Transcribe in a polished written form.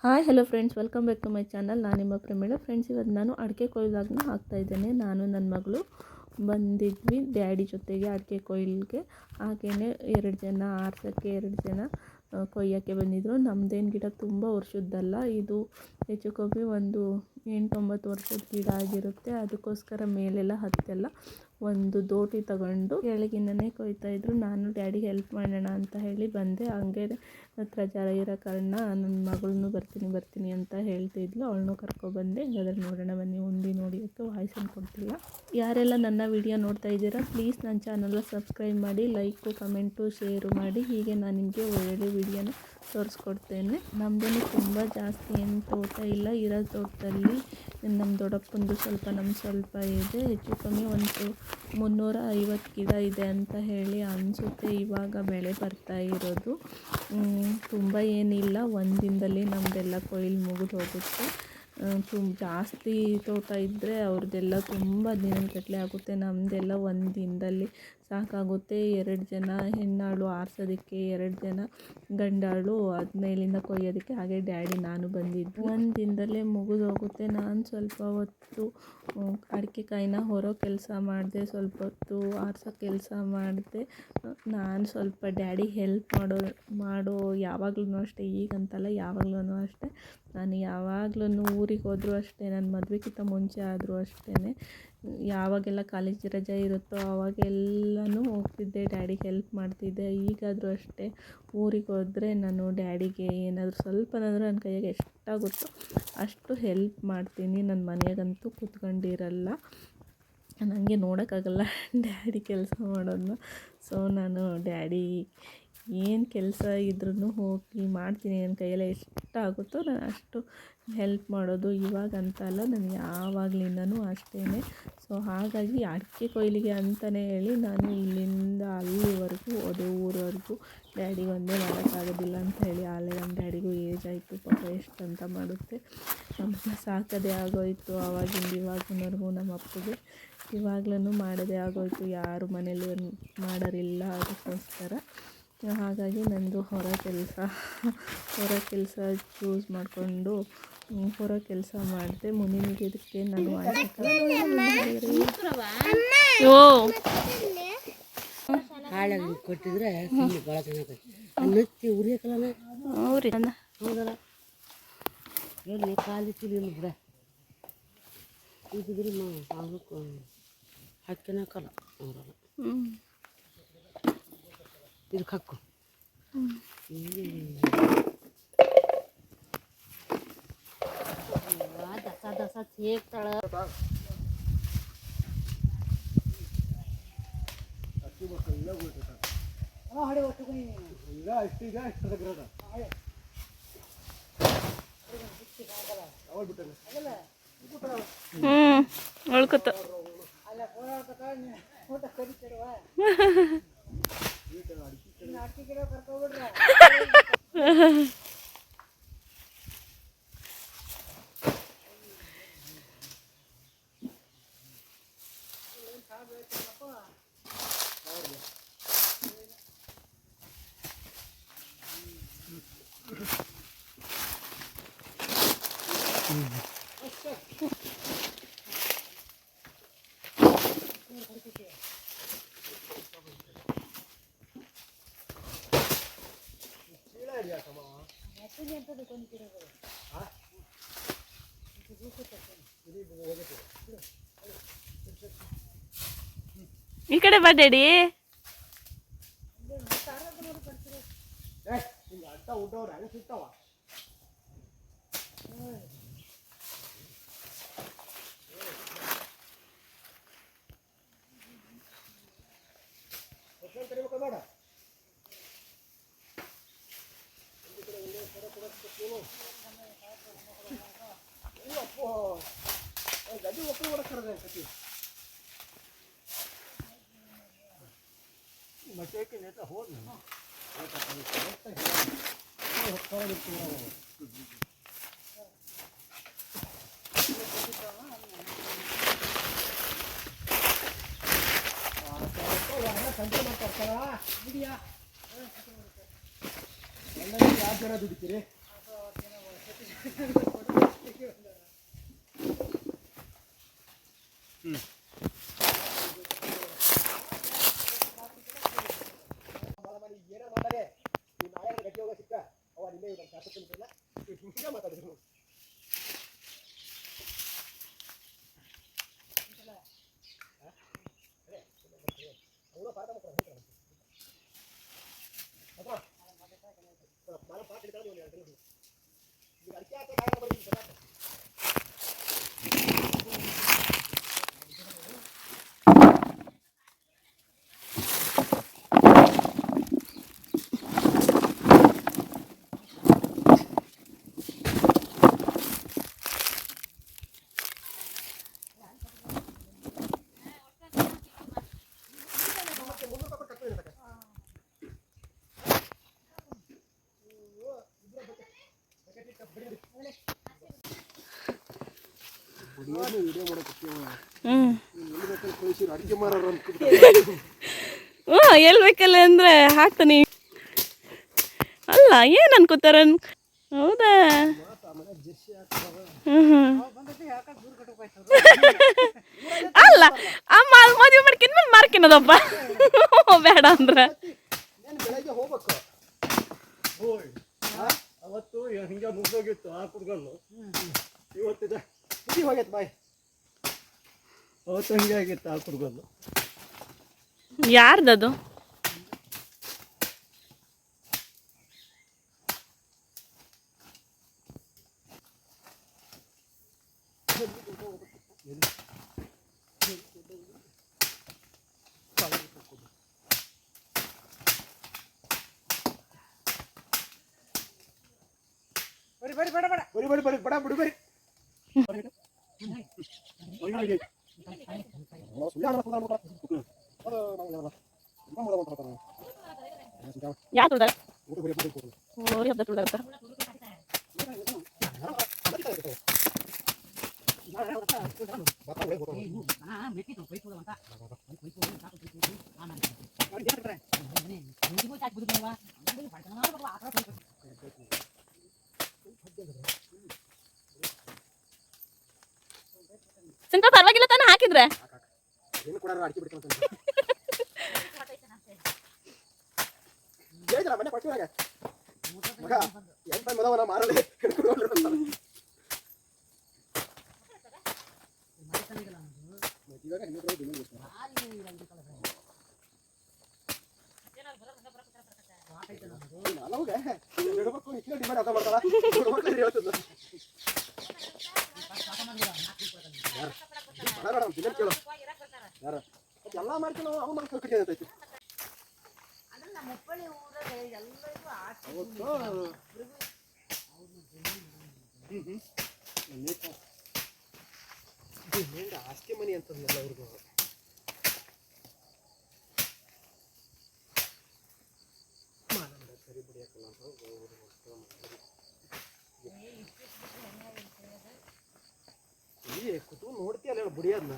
Hi hello friends, welcome back to my channel. ನಾನು ನಿಮ್ಮ Pramila. Friends, ಇವತ್ತು ನಾನು ಅಡಿಕೆ ಕೊಯ್ಲಾಗನ್ನ ಹಾಕ್ತಾಯಿದ್ದೇನೆ. ನಾನು ನನ್ನ ಮಗಳು ಬಂದಿದ್ವಿ ಡ್ಯಾಡಿ ಜೊತೆಗೆ ಅಡಿಕೆ ಕೊಯ್ಲಿಗೆ. ಹಾಗೆಯೇ 2 ಜನ ಆರ್ಸೋಕ್ಕೆ, 2 ಜನ ಕೊಯ್ಯೋಕ್ಕೆ ಬಂದಿದ್ದರು. ನಮ್ಮದೇನು ಗಿಡ ತುಂಬ ವರ್ಷದ್ದಲ್ಲ, ಇದು ಹೆಚ್ಚು ಕಮ್ಮಿ ಒಂದು 8-9 ವರ್ಷದ ಗಿಡ ಆಗಿರುತ್ತೆ. ಅದಕ್ಕೋಸ್ಕರ ಮೇಲೆಲ್ಲ ಹತ್ತೆಲ್ಲ ಒಂದು ದೋಟಿ ತಗೊಂಡು ಕೆಳಗಿಂದನೇ ಕೊಯ್ತಾಯಿದ್ರು. ನಾನು ಡ್ಯಾಡಿಗೆ ಹೆಲ್ಪ್ ಮಾಡೋಣ ಅಂತ ಹೇಳಿ ಬಂದೆ. ಹಂಗೆ ರಜಾ ಇರೋ ಕಾರಣ ನನ್ನ ಮಗಳನ್ನೂ ಬರ್ತೀನಿ ಅಂತ ಹೇಳ್ತಿದ್ಲು. ಅವಳನ್ನೂ ಕರ್ಕೊಬಂದೆ. ಹಾಗಾದ್ರೆ ನೋಡೋಣ ಬನ್ನಿ. ಉಂಡಿ ನೋಡೋಕ್ಕೆ ವಾಯ್ಸನ್ನು ಕೊಡ್ತಿಲ್ಲ. ಯಾರೆಲ್ಲ ನನ್ನ ವಿಡಿಯೋ ನೋಡ್ತಾ ಇದ್ದೀರಾ, ಪ್ಲೀಸ್ ನನ್ನ ಚಾನಲ್ನ ಸಬ್ಸ್ಕ್ರೈಬ್ ಮಾಡಿ, ಲೈಕು, ಕಮೆಂಟು, ಶೇರು ಮಾಡಿ. ಹೀಗೆ ನಾನು ನಿಮಗೆ ಒಳ್ಳೆ ವಿಡಿಯೋನ ತೋರಿಸ್ಕೊಡ್ತೇನೆ. ನಮ್ಮದೇನು ತುಂಬ ಜಾಸ್ತಿ ಏನು ತೋಟ ಇಲ್ಲ. ಇರೋ ತೋಟದಲ್ಲಿ ನಮ್ಮ ದೊಡ್ಡಪ್ಪಂದು ಸ್ವಲ್ಪ, ನಮ್ಮ ಸ್ವಲ್ಪ ಇದೆ. ಹೆಚ್ಚು ಕಮ್ಮಿ ಒಂದು 350 ಗಿಡ ಇದೆ ಅಂತ ಹೇಳಿ ಅನಿಸುತ್ತೆ. ಇವಾಗ ಬೆಳೆ ಬರ್ತಾ ಇರೋದು ತುಂಬ ಏನಿಲ್ಲ. ಒಂದಿನದಲ್ಲಿ ನಮ್ಮದೆಲ್ಲ ಕೊಯ್ಲು ಮುಗಿದು ಹೋಗುತ್ತೆ. ಜಾಸ್ತಿ ತೋಟ ಇದ್ದರೆ ಅವ್ರದ್ದೆಲ್ಲ ತುಂಬ ದಿನಗಟ್ಟಲೆ ಆಗುತ್ತೆ. ನಮ್ಮದೆಲ್ಲ ಒಂದು ದಿನದಲ್ಲಿ ಸಾಕಾಗುತ್ತೆ. 2 ಜನ ಹೆಣ್ಣಾಳು ಆರಿಸೋದಕ್ಕೆ, 2 ಜನ ಗಂಡಾಳು ಮೇಲಿಂದ ಕೊಯ್ಯೋದಕ್ಕೆ. ಹಾಗೆ ಡ್ಯಾಡಿ ನಾನು ಬಂದಿದ್ದು ಒಂದು ದಿನದಲ್ಲೇ ಮುಗಿದು ಹೋಗುತ್ತೆ. ನಾನು ಸ್ವಲ್ಪ ಹೊತ್ತು ಅಡಿಕೆ ಕಾಯಿನ ಹೊರೋ ಕೆಲಸ ಮಾಡಿದೆ, ಸ್ವಲ್ಪ ಹೊತ್ತು ಆರಿಸೋ ಕೆಲಸ ಮಾಡಿದೆ. ನಾನು ಸ್ವಲ್ಪ ಡ್ಯಾಡಿ ಹೆಲ್ಪ್ ಮಾಡೋ ಯಾವಾಗ್ಲೂ ಅಷ್ಟೇ, ಈಗಂತಲ್ಲ ಯಾವಾಗ್ಲೂ ಅಷ್ಟೇ. ನಾನು ಯಾವಾಗ್ಲೂ ಊರಿಗೆ ಹೋದರೂ ಅಷ್ಟೇ, ನನ್ನ ಮದುವೆಗಿಂತ ಮುಂಚೆ ಆದರೂ ಅಷ್ಟೇ, ಯಾವಾಗೆಲ್ಲ ಕಾಲೇಜ್ ರಜೆ ಇರುತ್ತೋ ಅವಾಗೆಲ್ಲನೂ ಹೋಗ್ತಿದ್ದೆ, ಡ್ಯಾಡಿಗೆ ಹೆಲ್ಪ್ ಮಾಡ್ತಿದ್ದೆ. ಈಗಾದರೂ ಅಷ್ಟೇ ಊರಿಗೆ ಹೋದರೆ ನಾನು ಡ್ಯಾಡಿಗೆ ಏನಾದರೂ ಸ್ವಲ್ಪನಾದರೂ ನನ್ನ ಕೈಯಾಗೆ ಎಷ್ಟಾಗುತ್ತೋ ಅಷ್ಟು ಹೆಲ್ಪ್ ಮಾಡ್ತೀನಿ. ನನ್ನ ಮನೆಯಾಗಂತೂ ಕೂತ್ಕೊಂಡಿರಲ್ಲ, ನನಗೆ ನೋಡೋಕ್ಕಾಗಲ್ಲ ಡ್ಯಾಡಿ ಕೆಲಸ ಮಾಡೋದನ್ನ. ಸೊ ನಾನು ಡ್ಯಾಡಿ ಏನು ಕೆಲಸ ಇದ್ರೂ ಹೋಗಿ ಮಾಡ್ತೀನಿ. ನನ್ನ ಕೈಯೆಲ್ಲ ಎಷ್ಟಾಗುತ್ತೋ ನಾನು ಅಷ್ಟು ಹೆಲ್ಪ್ ಮಾಡೋದು. ಇವಾಗಂತಲ್ಲ, ನಾನು ಯಾವಾಗಲಿಂದನೂ ಅಷ್ಟೇ. ಸೊ ಹಾಗಾಗಿ ಅಡಿಕೆ ಕೊಯ್ಲಿಗೆ ಅಂತಲೇ ಹೇಳಿ ನಾನು ಇಲ್ಲಿಂದ ಅಲ್ಲಿವರೆಗೂ ಅದೇ ಊರವರೆಗೂ ಡ್ಯಾಡಿಗೆ ಒಂದೇ ಮಾಡೋಕ್ಕಾಗೋದಿಲ್ಲ ಅಂತ ಹೇಳಿ. ಆಲೇ ನಮ್ಮ ಡ್ಯಾಡಿಗೂ ಏಜ್ ಆಯಿತು, ಪಾಪ ಎಷ್ಟಂತ ಮಾಡುತ್ತೆ. ನಮ್ಮನ್ನ ಸಾಕೋದೇ ಆಗೋಯಿತು ಇವಾಗಿನವರೆಗೂ. ನಮ್ಮ ಅಪ್ಪಗೆ ಇವಾಗ್ಲೂ ಮಾಡೋದೇ ಆಗೋಯಿತು. ಯಾರು ಮನೇಲಿ ಮಾಡೋರಿಲ್ಲ, ಅದಕ್ಕೋಸ್ಕರ. ಹಾಗಾಗಿ ನಂದು ಹೊರ ಕೆಲಸ ಚೂಸ್ ಮಾಡಿಕೊಂಡು ಹೊರ ಕೆಲಸ ಮಾಡಿದೆ. ಮುಂದಿನಿಗೆ ಇದಕ್ಕೆ ನಾನು ಹಾಳಾಗಿ ಕೊಟ್ಟಿದ್ರೆ ಭಾಳ ಚೆನ್ನಾಗಿ ಅನ್ನತ್ತಿ ಉರಿಯಕಲ್ಲ ಹೌದಲ್ಲ. ಹೇಳಿ ಖಾಲಿ ತಿಳಿ ಬಿಡ ಇದ್ದಿದ್ರೆ ಆಗಬೇಕು ಹಾಕ್ಯನಕಲ್ಲ ಅವರಲ್ಲ. ಇದಕ್ಕೆ ಹಾಕು. ದಸ ಸೇರ್ತಾಳ. ಉಳ್ಕೊತ ಈ ಕಡೆ ಬಾ ಡ್ಯಾಡಿ. ಎಲ್ಲಿ ಬೇಕಲ್ಲ ಅಂದರೆ ಹಾಕ್ತಾನೆ. ಅಲ್ಲ ಏನು ಅನ್ಕೋತಾರ? ಹೌದಾ? ಅಲ್ಲ ಅಮ್ಮ ಮದುವೆ ಮಾಡ್ಕಿದ್ಮೇಲೆ ಮಾರ್ಕಿನದಪ್ಪ ಬೇಡ ಅಂದ್ರೆ ಅವತ್ತು ಹಿಂಗೆ ಮುಗ್ದೋಗಿತ್ತು ಆ ಕುಡ್ಗಲ್ಲು. ಇವತ್ತಿದೆ ಹೋಗೈತೆ ಬಾಯ್. ಅವತ್ತು ಹಿಂಗೆ ಆಗಿತ್ತು ಆ ಕುಡ್ಗಲ್ಲು. ಯಾರ್ದದು? ಬರಿ ಬರಿ ಬೇಡ ಬೇಡ ಬರಿ ಬರಿ ಬರಿ ಬಡ ಬಿಡು ಬರಿ. ಯಾರು ತುಳ್ದಾರ? ಓರಿ ಹಬ್ಬ ತುಳ್ದಾರ. ಸಂಕ ಪರವಾಗಿಲ್ಲ ತಾನೆ ಹಾಕಿದ್ರೆ ಏನು ಕೊಡಾರ ಅಡಿಕೆ ಬಿಡ್ತಾನೆ ಹೇಳಿದ್ರ ಮನೆ ಕೊಟ್ಟಿವಾಗ ಮಗ ಎಂತ ಮದವನ ಮಾರಲಿ ಡಿಮಾಂಡ್ ಅರ್ಥ ಮಾಡ್ತಾರ ಎಲ್ಲ ಮಾಡ್ತೀವಿ ನಾವು ಅವ ಮಾಡ್ಕೊಂಡು ಕಟ್ಟಿ ಆಸ್ತಿ ಮನಿ ಅಂತಂದಲ್ಲ ಅವ್ರಿಗೂ ಸರಿ ಬಿಡಿಯಕ್ಕಲ್ಲ ಅಂತ ಕೂತು ನೋಡ್ತೀಯಲ್ಲ ಬಿಡಿಯೋದನ್ನ